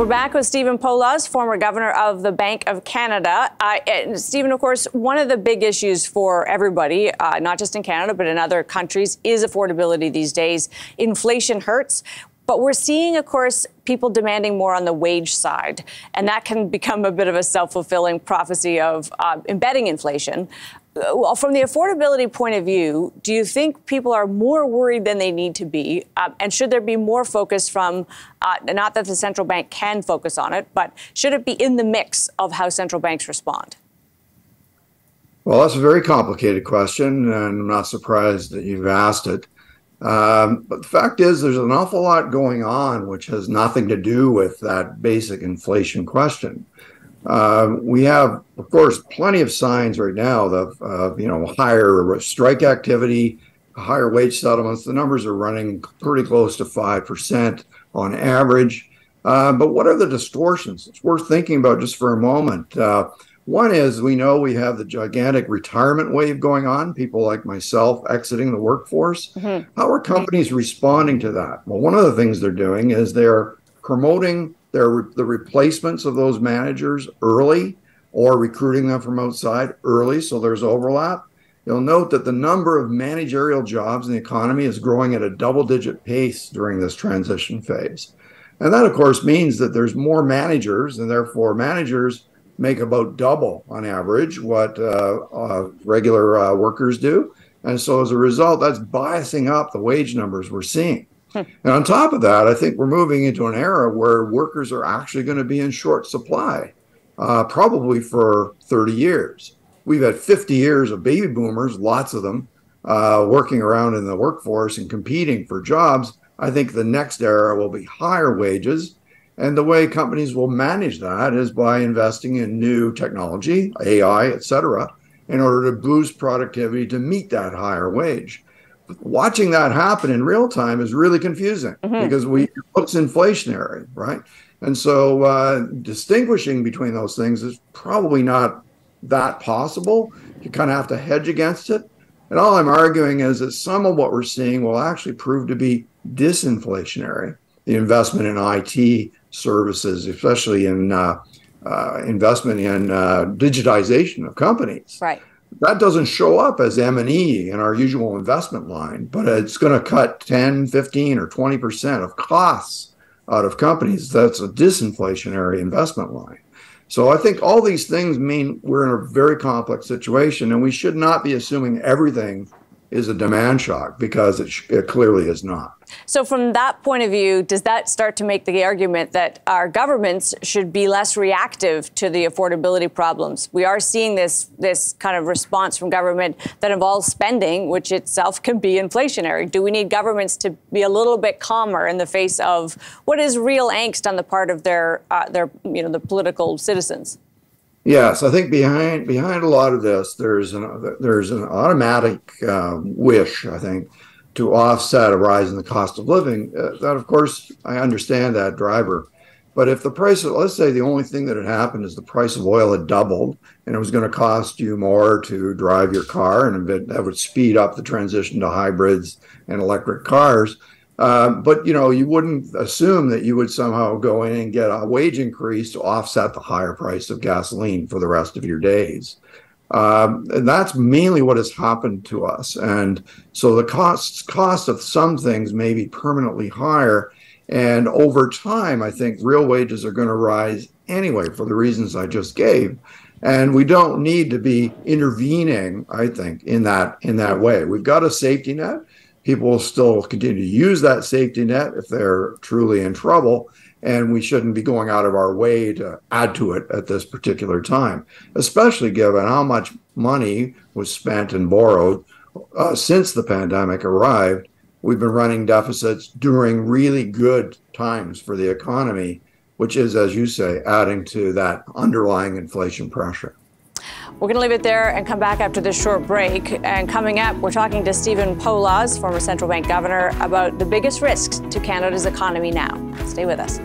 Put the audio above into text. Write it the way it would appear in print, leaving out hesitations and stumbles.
back with Stephen Poloz, former governor of the Bank of Canada. And Stephen, of course, one of the big issues for everybody, not just in Canada, but in other countries, is affordability these days. Inflation hurts. But we're seeing, of course, people demanding more on the wage side. And that can become a bit of a self-fulfilling prophecy of embedding inflation. Well, from the affordability point of view, do you think people are more worried than they need to be? And should there be more focus from, not that the central bank can focus on it, but should it be in the mix of how central banks respond? Well, that's a very complicated question, and I'm not surprised that you've asked it. But the fact is, there's an awful lot going on which has nothing to do with that basic inflation question. We have, of course, plenty of signs right now of higher strike activity, higher wage settlements. The numbers are running pretty close to 5% on average. But what are the distortions? It's worth thinking about just for a moment. One is we know we have the gigantic retirement wave going on, people like myself exiting the workforce. Mm-hmm. How are companies responding to that? Well, one of the things they're doing is they're promoting the replacements of those managers early or recruiting them from outside early, so there's overlap. You'll note that the number of managerial jobs in the economy is growing at a double-digit pace during this transition phase. And that, of course, means that there's more managers, and therefore managers make about double on average what regular workers do. And so as a result, that's biasing up the wage numbers we're seeing. And on top of that, I think we're moving into an era where workers are actually going to be in short supply, probably for 30 years. We've had 50 years of baby boomers, lots of them, working around in the workforce and competing for jobs. I think the next era will be higher wages. And the way companies will manage that is by investing in new technology, AI, et cetera, in order to boost productivity to meet that higher wage. Watching that happen in real time is really confusing because it looks inflationary, right? And so distinguishing between those things is probably not that possible. You kind of have to hedge against it. And all I'm arguing is that some of what we're seeing will actually prove to be disinflationary. The investment in IT services, especially in investment in digitization of companies. Right. That doesn't show up as M&E in our usual investment line, but it's going to cut 10, 15, or 20% of costs out of companies. That's a disinflationary investment line. So I think all these things mean we're in a very complex situation, and we should not be assuming everything is a demand shock, because it clearly is not. So from that point of view, does that start to make the argument that our governments should be less reactive to the affordability problems? We are seeing this kind of response from government that involves spending, which itself can be inflationary. Do we need governments to be a little bit calmer in the face of what is real angst on the part of their the political citizens? Yes, I think behind a lot of this, there's an automatic wish, I think, to offset a rise in the cost of living. That, of course, I understand that driver. But if the price of, let's say the only thing that had happened is the price of oil had doubled and it was going to cost you more to drive your car, and that would speed up the transition to hybrids and electric cars. But, you wouldn't assume that you would somehow go in and get a wage increase to offset the higher price of gasoline for the rest of your days. And that's mainly what has happened to us. And so the cost of some things may be permanently higher. And over time, I think real wages are going to rise anyway for the reasons I just gave. And we don't need to be intervening, I think, in that way. We've got a safety net. People will still continue to use that safety net if they're truly in trouble, and we shouldn't be going out of our way to add to it at this particular time, especially given how much money was spent and borrowed since the pandemic arrived. We've been running deficits during really good times for the economy, which is, as you say, adding to that underlying inflation pressure. We're going to leave it there and come back after this short break. And coming up, we're talking to Stephen Poloz, former central bank governor, about the biggest risks to Canada's economy now. Stay with us.